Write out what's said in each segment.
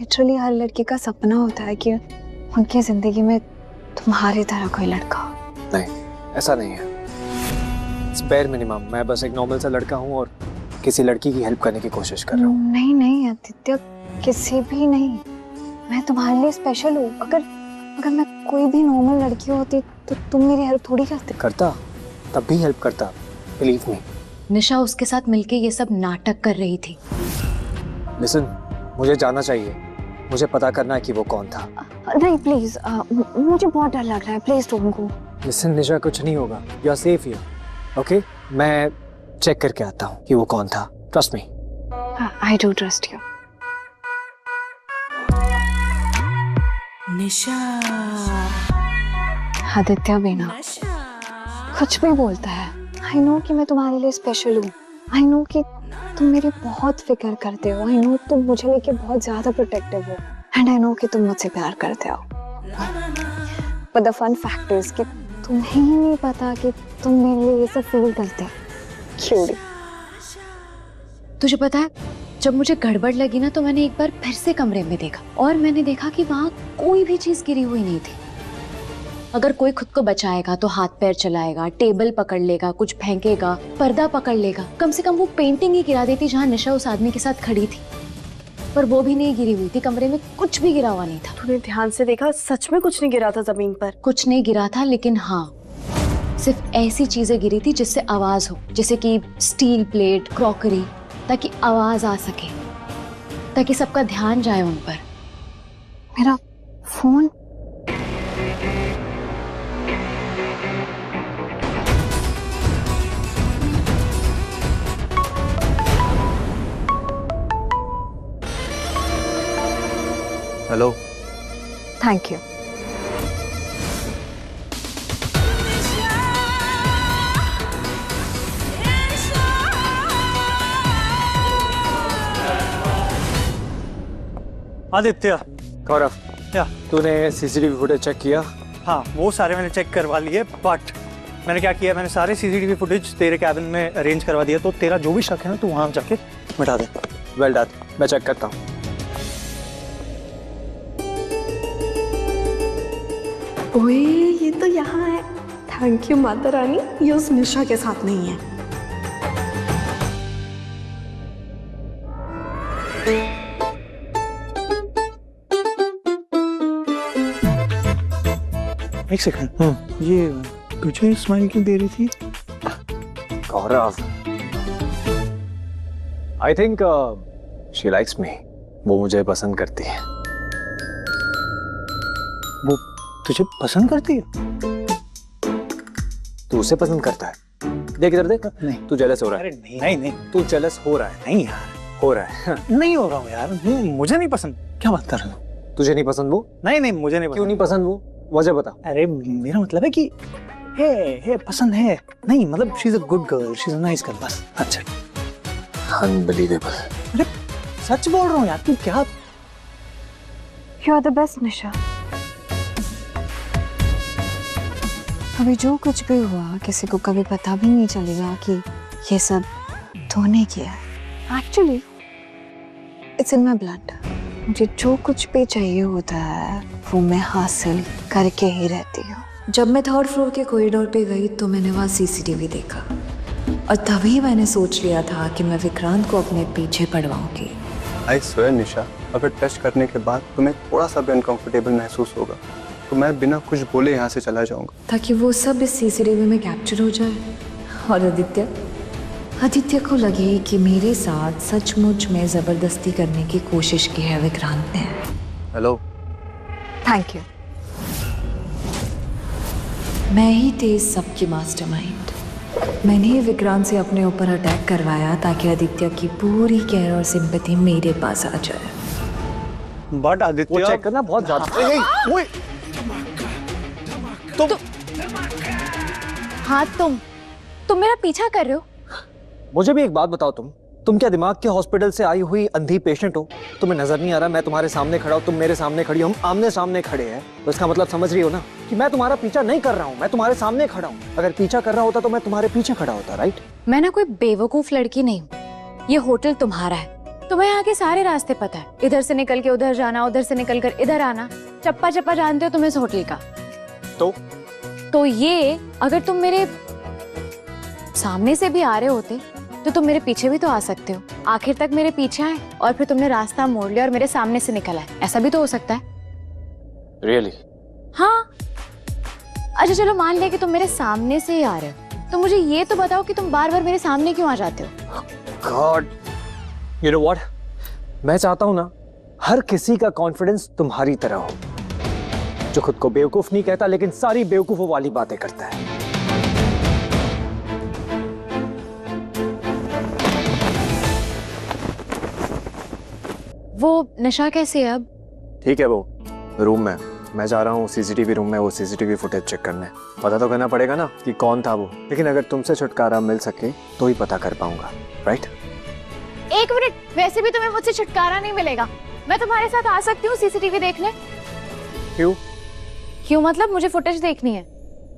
Literally हर लड़की का सपना होता है कि उनकी जिंदगी में तुम्हारी तरह कोई लड़का हो। नहीं, ऐसा नहीं है। Its bare minimum. मैं बस एक नॉर्मल सा लड़का हूँ और किसी लड़की की हेल्प करने की कोशिश कर रहा हूँ। नहीं नहीं आदित्य, किसी भी नहीं। मैं तुम्हारे लिए स्पेशल हूँ। अगर मैं कोई भी नॉर्मल लड़की होती तो तुम मेरी हेल्प थोड़ी करते। करता, तब भी हेल्प करता, बिलीव मी। निशा उसके साथ मिलके ये सब नाटक कर रही थी। लिसन, मुझे जाना चाहिए। मुझे पता करना है कि वो कौन था। नहीं प्लीज, मुझे बहुत डर लग रहा है। Please don't go. Listen Nisha, कुछ नहीं होगा। You are safe here, okay? मैं चेक करके आता हूँ कि वो कौन था। Trust me. I do trust you. Nisha, Aditya भी ना कुछ भी बोलता है। आई नो कि मैं तुम्हारे लिए स्पेशल हूँ। आई नो कि तुम मेरी बहुत फिक्र करते हो। आई नो तुम मुझे लेके बहुत ज्यादा प्रोटेक्टिव हो। एंड आई नो कि तुम मुझसे प्यार करते हो। But the fun fact is कि तुम्हें ही नहीं पता कि तुम मेरे लिए ये सब फील करते हो। क्यूटी। तुझे पता है, जब मुझे गड़बड़ लगी ना तो मैंने एक बार फिर से कमरे में देखा और मैंने देखा कि वहां कोई भी चीज गिरी हुई नहीं थी। अगर कोई खुद को बचाएगा तो हाथ पैर चलाएगा, टेबल पकड़ लेगा, कुछ फेंकेगा, पर्दा पकड़ लेगा। कम से कम वो पेंटिंग ही गिरा देती जहां निशा उस आदमी के साथ खड़ी थी, पर वो भी नहीं गिरी हुई थी। कमरे में कुछ भी गिरा हुआ नहीं था। तूने ध्यान से देखा? सच में कुछ नहीं गिरा था जमीन पर। कुछ नहीं गिरा था, लेकिन हाँ, सिर्फ ऐसी चीजें गिरी थी जिससे आवाज हो, जैसे कि स्टील प्लेट, क्रॉकरी, ताकि आवाज आ सके, ताकि सबका ध्यान जाए उन पर। मेरा phone. Hello. Thank you. Aditya. Gaurav, क्या? तूने सीसीटीवी फुटेज चेक किया? हाँ, वो सारे मैंने चेक करवा लिए, बट मैंने क्या किया, मैंने सारे सीसीटीवी फुटेज तेरे कैबिन में अरेंज करवा दिया। तो तेरा जो भी शक है ना, तू वहाँ जाके मिटा दे। वेल डन, मैं चेक करता हूँ। ओए, ये तो यहाँ है। थैंक यू माता रानी, ये उस निशा के साथ नहीं है। एक सेकंड, ये तुझे स्माइल क्यों दे रही थी? Gaurav, I think she likes me. वो मुझे पसंद करती है। वो तुझे पसंद करती है? तू उसे पसंद करता है? देख इधर देख। नहीं। तू जेलस हो रहा अरे है। नहीं नहीं, तू जेलस हो रहा है। नहीं यार, हो रहा है। नहीं हो रहा हूँ यार। मुझे नहीं पसंद। क्या बात कर रहा हूँ? तुझे नहीं पसंद वो? नहीं नहीं, मुझे नहीं क्यों पसंद। नहीं पसंद वो? वजह बता। अरे मेरा मतलब है कि है पसंद है। नहीं मतलब, she is a good girl, she is a nice girl, बस। अच्छा, अनबिलीवेबल। अरे सच बोल रहा हूँ यार। तू क्या? यू आर द बेस्ट निशा। अभी जो कुछ भी हुआ किसी को कभी पता भी नहीं चलेगा कि ये सब तूने किया है। Actually it's in my blood. मुझे जो कुछ भी चाहिए होता है वो मैं हासिल करके ही रहती हूँ। जब मैं 3rd फ्लोर के कॉरिडोर पे गई तो मैंने वहाँ सीसीटीवी देखा और तभी मैंने सोच लिया था कि मैं विक्रांत को अपने पीछे पड़वाऊंगी। आई स्वेयर निशा, अगर टेस्ट करने के बाद तुम्हें थोड़ा सा भी अनकंफर्टेबल महसूस होगा तो मैं बिना कुछ बोले यहाँ से चला जाऊंगा, ताकि वो सब इस सीसीटीवी में कैप्चर हो जाए और आदित्य को लगे कि मेरे साथ सचमुच में जबरदस्ती करने की कोशिश की है विक्रांत ने। हेलो। Thank you. मैं ही थी सबकी मास्टरमाइंड। मैंने ही विक्रांत से अपने ऊपर अटैक करवाया ताकि आदित्य की पूरी केयर और सिंपैथी मेरे पास आ जाए। बट आदित्य, वो चेक करना बहुत ज्यादा। हाँ, तुम मेरा पीछा कर रहे हो? मुझे भी एक बात बताओ, तुम क्या दिमाग के हॉस्पिटल से आई हुई अंधी पेशेंट हो? तुम्हें नजर नहीं आ रहा मैं तुम्हारे सामने खड़ा हूँ, तुम मेरे सामने खड़ी हो, हम आमने सामने खड़े हैं, तो इसका मतलब समझ रही हो ना कि मैं तुम्हारा पीछा नहीं कर रहा हूँ, मैं तुम्हारे सामने खड़ा हूँ। अगर पीछा कर रहा होता तो मैं तुम्हारे पीछे खड़ा होता, राइट? मैं ना कोई बेवकूफ लड़की नहीं हूँ। ये होटल तुम्हारा है तुम्हें यहाँ के सारे रास्ते पता है, इधर से निकल के उधर जाना, उधर से निकल कर इधर आना, चप्पा चप्पा जानते हो तुम इस होटल का। तो ये अगर तुम मेरे सामने से भी आ रहे होते तो तुम मेरे पीछे भी तो आ सकते हो। आखिर तक मेरे पीछे आए और फिर तुमने रास्ता मोड़ लिया और मेरे सामने से निकल आए, ऐसा भी तो हो सकता है। रियली? हाँ। अच्छा चलो मान लिया कि तुम मेरे सामने से ही आ रहे हो, तो मुझे ये तो बताओ कि तुम बार बार मेरे सामने क्यों आ जाते हो? गॉड, यू नो व्हाट, मैं चाहता हूं ना हर किसी का कॉन्फिडेंस तुम्हारी तरह हो, जो खुद को बेवकूफ नहीं कहता लेकिन सारी बेवकूफों वाली बातें करता है। वो नशा कैसे है अब? ठीक है, वो रूम में, मैं जा रहा हूँ सीसीटीवी रूम में वो सीसीटीवी फुटेज चेक करने। पता तो करना पड़ेगा ना कि कौन था वो, लेकिन अगर तुमसे छुटकारा मिल सके तो ही पता कर पाऊंगा, राइट? एक मिनट, वैसे भी तुम्हें मुझसे छुटकारा नहीं मिलेगा। मैं तुम्हारे साथ आ सकती हूँ सीसीटीवी देखने? क्यों? क्यों मतलब मुझे फुटेज देखनी है।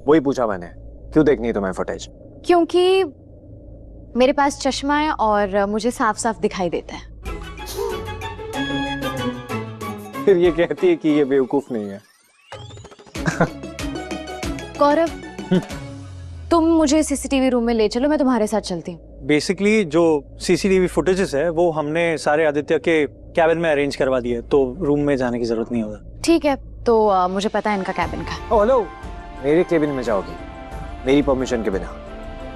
वही पूछा मैंने, क्यों देखनी है तुम्हें फुटेज? क्योंकि मेरे पास चश्मा है और मुझे साफ साफ दिखाई देता है। फिर ये कहती है कि ये बेवकूफ नहीं है। गौरव, तुम मुझे सीसीटीवी रूम में ले चलो, मैं तुम्हारे साथ चलती हूँ। बेसिकली जो सीसीटीवी फुटेजेस है वो हमने सारे आदित्य के कैबिन में अरेंज करवा दिए, तो रूम में जाने की जरूरत नहीं होगा। ठीक है, तो मुझे पता है इनका कैबिन का। ओह हेलो, मेरे केबिन में जाओगी मेरी परमिशन के बिना?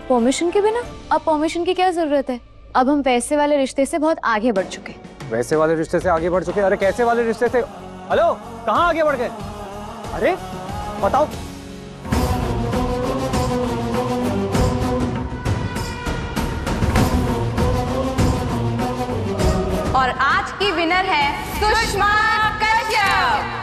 परमिशन के बिना? अब परमिशन की क्या जरूरत है? अब हम पैसे वाले रिश्ते से बहुत आगे बढ़ चुके। वैसे वाले रिश्ते से आगे बढ़ चुके? अरे कैसे वाले रिश्ते से? हेलो, कहाँ आगे बढ़ गए? अरे बताओ। और आज की विनर है सुषमा कश्यप।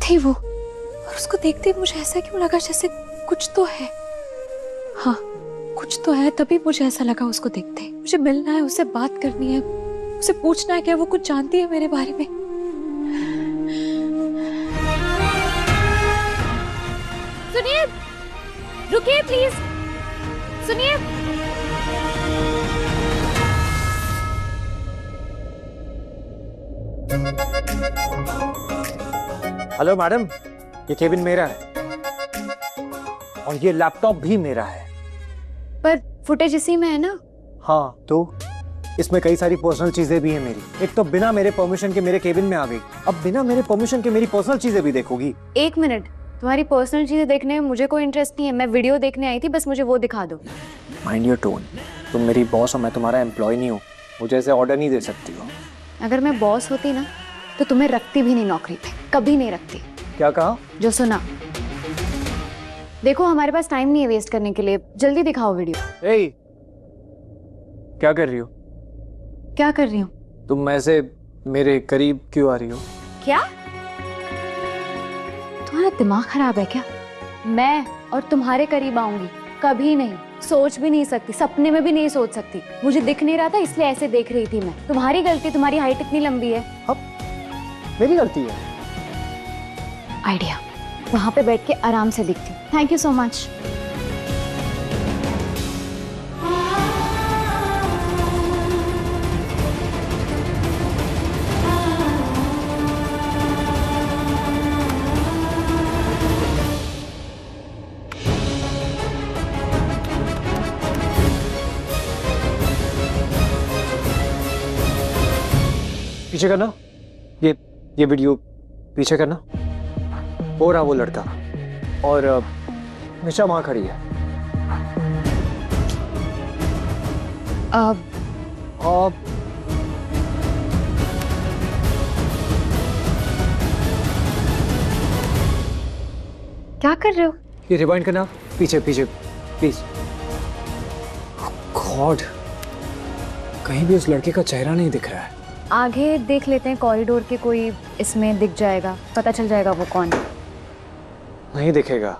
थी वो, और उसको देखते ही मुझे ऐसा क्यों लगा जैसे कुछ तो है। हाँ, कुछ तो है, तभी मुझे ऐसा लगा उसको देखते ही। मुझे मिलना है, उससे बात करनी है, उसे पूछना है क्या वो कुछ जानती है मेरे बारे में। सुनिए, रुकिए प्लीज, सुनिए। हेलो मैडम, ये केबिन मेरा है और ये लैपटॉप भी मेरा है। पर फुटेज इसी में है ना? हाँ, तो इसमें कई सारी पर्सनल चीजें भी हैं मेरी। एक तो बिना मेरे परमिशन के मेरे केबिन में आ गई, अब बिना मेरे परमिशन के मेरी पर्सनल चीजें भी देखोगी? एक मिनट, तुम्हारी पर्सनल चीजें देखने में मुझे कोई इंटरेस्ट नहीं है। मैं वीडियो देखने आई थी, बस मुझे वो दिखा दो। माइंड योर टोन, तुम मेरी बॉस हो, मैं तुम्हारा एम्प्लॉय नहीं हूँ, मुझे ऐसे ऑर्डर नहीं दे सकती हो। अगर मैं बॉस होती ना तो तुम्हें रखती भी नहीं नौकरी पे, कभी नहीं रखती। क्या कहा? जो सुना। देखो हमारे पास टाइम नहीं है वेस्ट करने के लिए, जल्दी दिखाओ वीडियो। ए, क्या कर रही हो? क्या कर रही हूँ? तुम ऐसे मेरे करीब क्यों आ रही हो? क्या तुम्हारा दिमाग खराब है क्या? मैं और तुम्हारे करीब आऊंगी? कभी नहीं, सोच भी नहीं सकती, सपने में भी नहीं सोच सकती। मुझे दिख नहीं रहा था इसलिए ऐसे देख रही थी मैं। तुम्हारी गलती, तुम्हारी हाइट इतनी लंबी है। अब मेरी गलती है? आइडिया, वहां पे बैठ के आराम से दिखती। Thank you so much. पीछे करना, ये वीडियो पीछे करना। हो रहा वो लड़का और निशा वहां खड़ी है। अब क्या कर रहे हो? ये रिवाइंड करना, पीछे पीछे प्लीज। गॉड, कहीं भी उस लड़के का चेहरा नहीं दिख रहा है। आगे देख लेते हैं, कॉरिडोर के कोई इसमें दिख जाएगा, पता चल जाएगा वो कौन है। नहीं दिखेगा,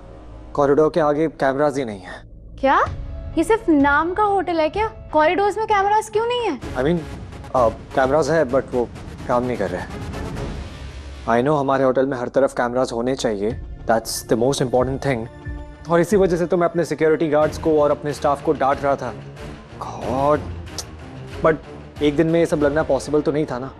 कॉरिडोर के आगे कैमरास ही नहीं है। क्या ये सिर्फ नाम का होटल है क्या? कॉरिडोर्स में कैमरास क्यों नहीं है? आई मीन कैमराज है बट वो काम नहीं कर रहे हैं। आई नो हमारे होटल में हर तरफ कैमराज होने चाहिए, that's the most important thing. और इसी वजह से तो मैं अपने सिक्योरिटी गार्ड्स को और अपने स्टाफ को डांट रहा था। गॉड, बट एक दिन में ये सब लगना पॉसिबल तो नहीं था ना।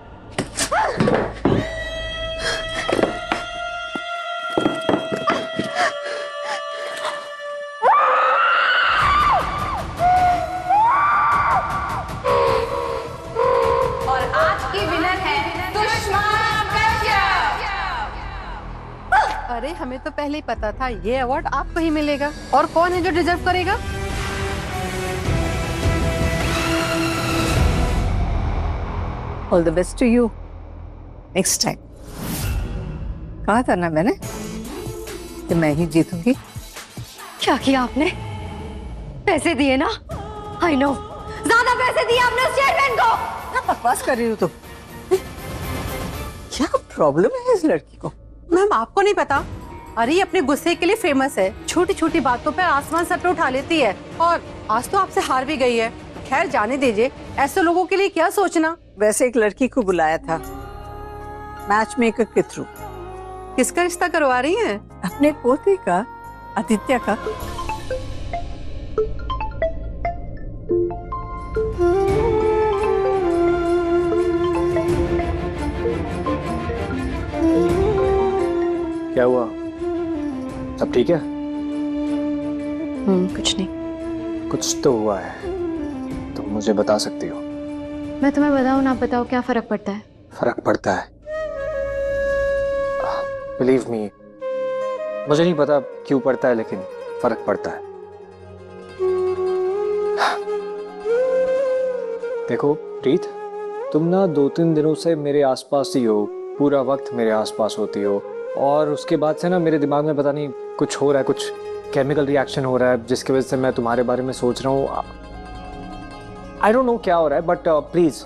और आज की विनर है सुषमा कश्यप। अरे हमें तो पहले ही पता था ये अवार्ड आपको ही मिलेगा। और कौन है जो डिजर्व करेगा? All the best to you. Next time कहा था ना मैंने कि मैं ही जीतूंगी। क्या किया आपने? पैसे दिए ना? आई नो, ज्यादा पैसे दिए आपने उस चेयरमैन को। क्या बकवास कर रही हो तुम? क्या प्रॉब्लम है इस लड़की को? मैम आपको नहीं पता? अरे ये अपने गुस्से के लिए फेमस है, छोटी छोटी बातों पर आसमान सर पे उठा लेती है। और आज तो आपसे हार भी गई है। खैर जाने दीजिए, ऐसे लोगों के लिए क्या सोचना। वैसे एक लड़की को बुलाया था मैच मेकर के थ्रू। किसका रिश्ता करवा रही हैं? अपने पोते का, आदित्य का। क्या हुआ? सब ठीक है? कुछ नहीं। कुछ तो हुआ है, तुम मुझे बता सकती हो? मैं तुम्हें बताऊं ना बताओ, क्या फर्क पड़ता है? फर्क पड़ता है, बिलीव मी। मुझे नहीं पता क्यों पड़ता है, लेकिन फर्क पड़ता है। देखो प्रीत, तुम ना 2-3 दिनों से मेरे आसपास ही हो, पूरा वक्त मेरे आसपास होती हो। और उसके बाद से ना मेरे दिमाग में पता नहीं कुछ हो रहा है, कुछ केमिकल रिएक्शन हो रहा है, जिसकी वजह से मैं तुम्हारे बारे में सोच रहा हूँ। आई डोंट नो क्या हो रहा है, बट प्लीज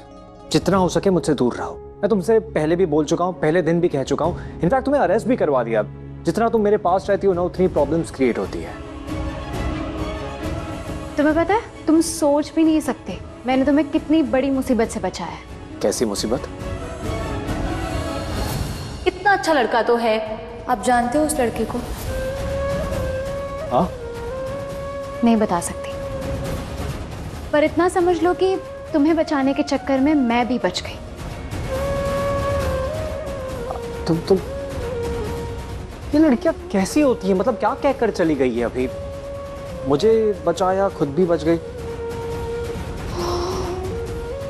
जितना हो सके मुझसे दूर रहो। मैं तुमसे पहले भी बोल चुका हूँ, पहले दिन भी कह चुका हूँ, इनफैक्ट तुम्हें अरेस्ट भी करवा दिया। जितना तुम मेरे पास रहती हो ना, उतनी प्रॉब्लम्स क्रिएट होती है। तुम्हें पता है, तुम सोच भी नहीं सकते मैंने तुम्हें कितनी बड़ी मुसीबत से बचाया है। कैसी मुसीबत? इतना अच्छा लड़का तो है, आप जानते हो उस लड़के को? हाँ? नहीं बता सकती, पर इतना समझ लो कि तुम्हें बचाने के चक्कर में मैं भी बच गई। तुम ये लड़कियां कैसी होती है? मतलब क्या कहकर चली गई है? अभी मुझे बचाया, खुद भी बच गई।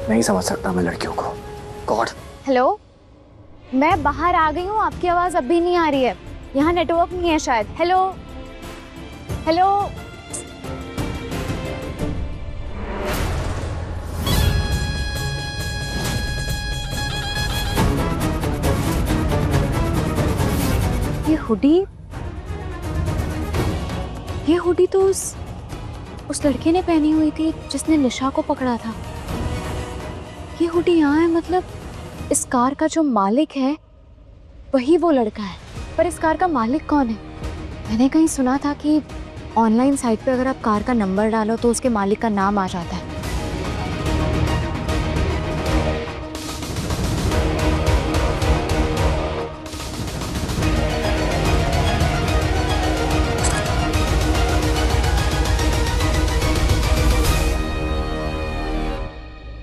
नहीं समझ सकता मैं लड़कियों को। गॉड। हेलो, मैं बाहर आ गई हूँ, आपकी आवाज अब भी नहीं आ रही है। यहाँ नेटवर्क नहीं है शायद। Hello hello. ये हुडी तो उस लड़के ने पहनी हुई थी जिसने निशा को पकड़ा था। ये हुडी यहाँ है, मतलब इस कार का जो मालिक है वही वो लड़का है। पर इस कार का मालिक कौन है? मैंने कहीं सुना था कि ऑनलाइन साइट पे अगर आप कार का नंबर डालो तो उसके मालिक का नाम आ जाता है।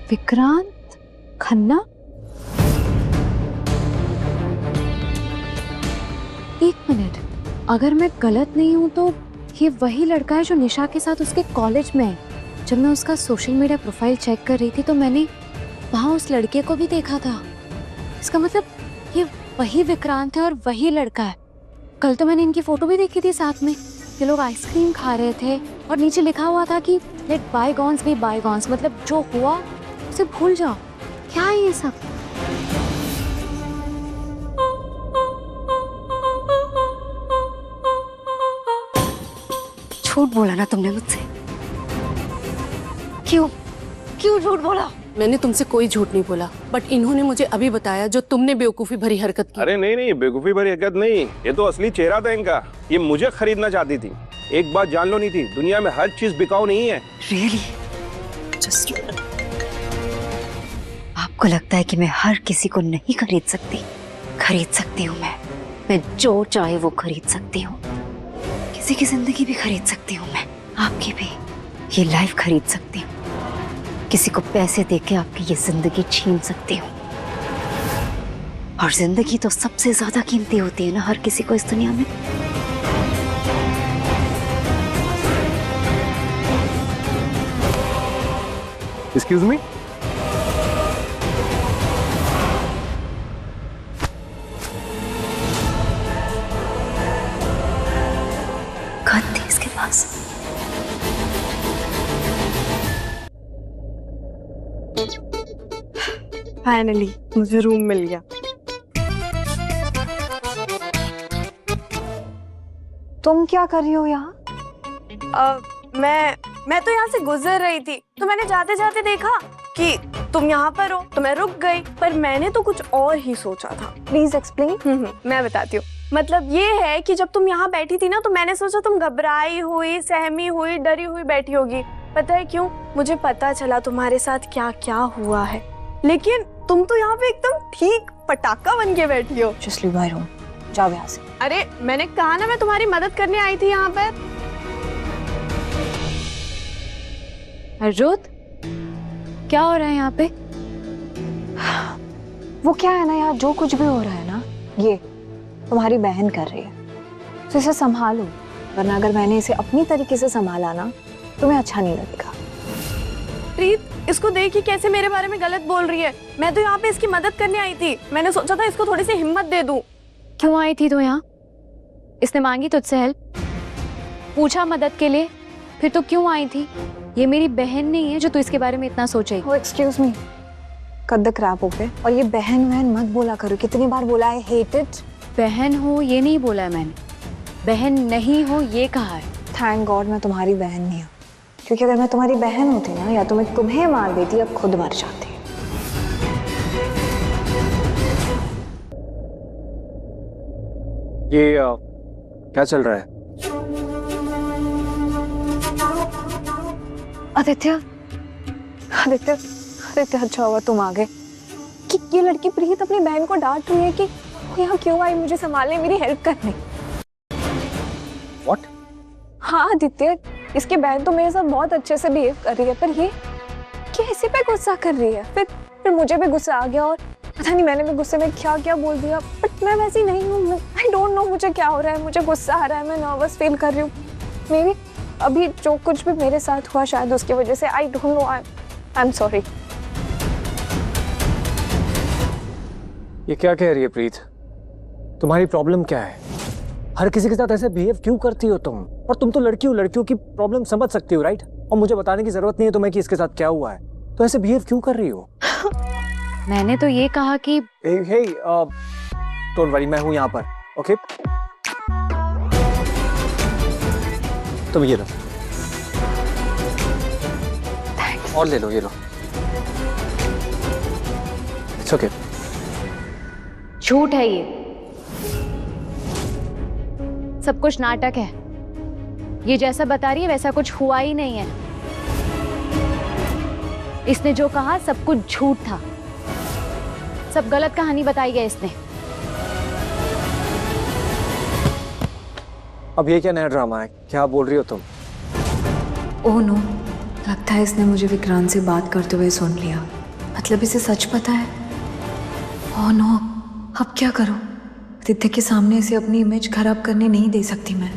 विक्रांत खन्ना? एक मिनट, अगर मैं गलत नहीं हूं तो ये वही लड़का है जो निशा के साथ उसके कॉलेज में है। जब मैं उसका सोशल मीडिया प्रोफाइल चेक कर रही थी तो मैंने वहां उस लड़के को भी देखा था। इसका मतलब ये वही विक्रांत है और वही लड़का है। कल तो मैंने इनकी फोटो भी देखी थी साथ में। ये लोग आइसक्रीम खा रहे थे और नीचे लिखा हुआ था कि लेट बायगॉन्स बी बायगॉन्स, मतलब जो हुआ उसे भूल जाओ। क्या है ये सब? झूठ बोला ना तुमने मुझसे? क्यों क्यों झूठ बोला? मैंने तुमसे कोई झूठ नहीं बोला, बट इन्होंने मुझे अभी बताया जो तुमने बेवकूफी भरी हरकत की। अरे नहीं नहीं, बेवकूफी भरी हरकत नहीं, ये तो असली चेहरा था इनका। ये मुझे खरीदना चाहती थी। एक बात जान लो नहीं थी, दुनिया में हर चीज बिकाऊ नहीं है। रियली जस्ट आपको लगता है कि मैं हर किसी को नहीं खरीद सकती? खरीद सकती हूँ मैं जो चाहे वो खरीद सकती हूँ। किसी की जिंदगी भी खरीद सकती हूँ मैं, आपकी भी ये लाइफ खरीद सकती हूँ। किसी को पैसे देके आपकी ये जिंदगी छीन सकती हूँ। और जिंदगी तो सबसे ज्यादा कीमती होती है ना हर किसी को इस दुनिया में। एक्सक्यूज मी, गन थी इसके पास। फाइनली मुझे रूम मिल गया। तुम क्या कर रही हो यहाँ? मैं तो यहाँ से गुजर रही थी तो मैंने जाते जाते देखा कि तुम यहाँ पर हो तो मैं रुक गई, पर मैंने तो कुछ और ही सोचा था। Please explain. मैं बताती हूँ। मतलब ये है कि जब तुम यहाँ बैठी थी ना तो मैंने सोचा तुम घबराई हुई, सहमी हुई, डरी हुई बैठी होगी। पता है क्यों? मुझे पता चला तुम्हारे साथ क्या क्या हुआ है, लेकिन तुम तो यहाँ पे एकदम ठीक पटाखा बन के बैठी हो। जस्ट लीव माय रूम, जाओ यहाँ से। अरे मैंने कहा ना मैं तुम्हारी मदद करने आई थी यहाँ पर। हरजोत, क्या हो रहा है यहाँ पे? वो क्या है ना यार, जो कुछ भी हो रहा है ना ये तुम्हारी बहन कर रही है, तो इसे संभालो, वरना अगर मैंने इसे अपनी तरीके से संभाला ना तुम्हें अच्छा नहीं लगेगा। प्रीत, इसको देखिए कैसे मेरे बारे में गलत बोल रही है। मैं तो यहाँ पे इसकी मदद करने आई थी। मैंने सोचा था इसको थोड़ी सी हिम्मत दे दूं। क्यों आई थी तो यहाँ? इसने मांगी तुझसे हेल्प, पूछा मदद के लिए, फिर तो क्यों आई थी? ये मेरी बहन नहीं है जो तू इसके बारे में इतना सोचे। ओ एक्सक्यूज मी, कद द क्रैप ओके। और ये बहन वहन मत बोला करो, कितनी बार बोला है हेट इट। बहन हो ये नहीं बोला है मैंने, बहन नहीं हो ये कहा है। थैंक गॉड मैं तुम्हारी बहन नहीं हूँ, क्योंकि अगर मैं तुम्हारी बहन होती ना या तो मैं तुम्हें मार देती या खुद मर जाती। ये क्या चल रहा है? आदित्य आदित्य आदित्य, अच्छा हुआ तुम आ गए। कि ये लड़की प्रीत अपनी बहन को डांट रही है कि यहाँ क्यों आई मुझे संभालने, मेरी हेल्प करने। What? हाँ आदित्य, इसकी बहन तो मेरे साथ बहुत अच्छे से बिहेव कर रही है, पर ये कैसे पे गुस्सा कर रही है। फिर मुझे भी गुस्सा आ गया और पता नहीं मैंने भी गुस्से में क्या क्या बोल दिया, बट मैं वैसी नहीं हूँ। आई डोंट नो मुझे क्या हो रहा है, मुझे गुस्सा आ रहा है, मैं नर्वस फील कर रही हूँ। मे बी अभी जो कुछ भी मेरे साथ हुआ शायद उसकी वजह से। I don't know, I am sorry. ये क्या कह रही है प्रीत? तुम्हारी प्रॉब्लम क्या है? हर किसी के साथ ऐसे बिहेव क्यों करती हो तुम? और तुम तो लड़की हो, लड़कियों की प्रॉब्लम समझ सकती हो, राइट? और मुझे बताने की जरूरत नहीं है तुम्हें कि इसके साथ क्या हुआ है, तो ऐसे बिहेव क्यों कर रही हो? मैंने तो ये कहा कि डोंट वरी, मैं हूं यहाँ पर, ओके? तुम ये लो, और ले लो, ये लो। It's okay. झूठ है ये, सब कुछ नाटक है। ये जैसा बता रही है वैसा कुछ हुआ ही नहीं है। इसने जो कहा सब कुछ झूठ था, सब गलत कहानी बताई गई इसने। अब ये क्या नया ड्रामा है? क्या बोल रही हो तुम? ओह नो, लगता है इसने मुझे विक्रांत से बात करते हुए सुन लिया। मतलब इसे सच पता है। ओह नो, अब क्या करूं? आदित्य के सामने इसे अपनी इमेज खराब करने नहीं दे सकती मैं।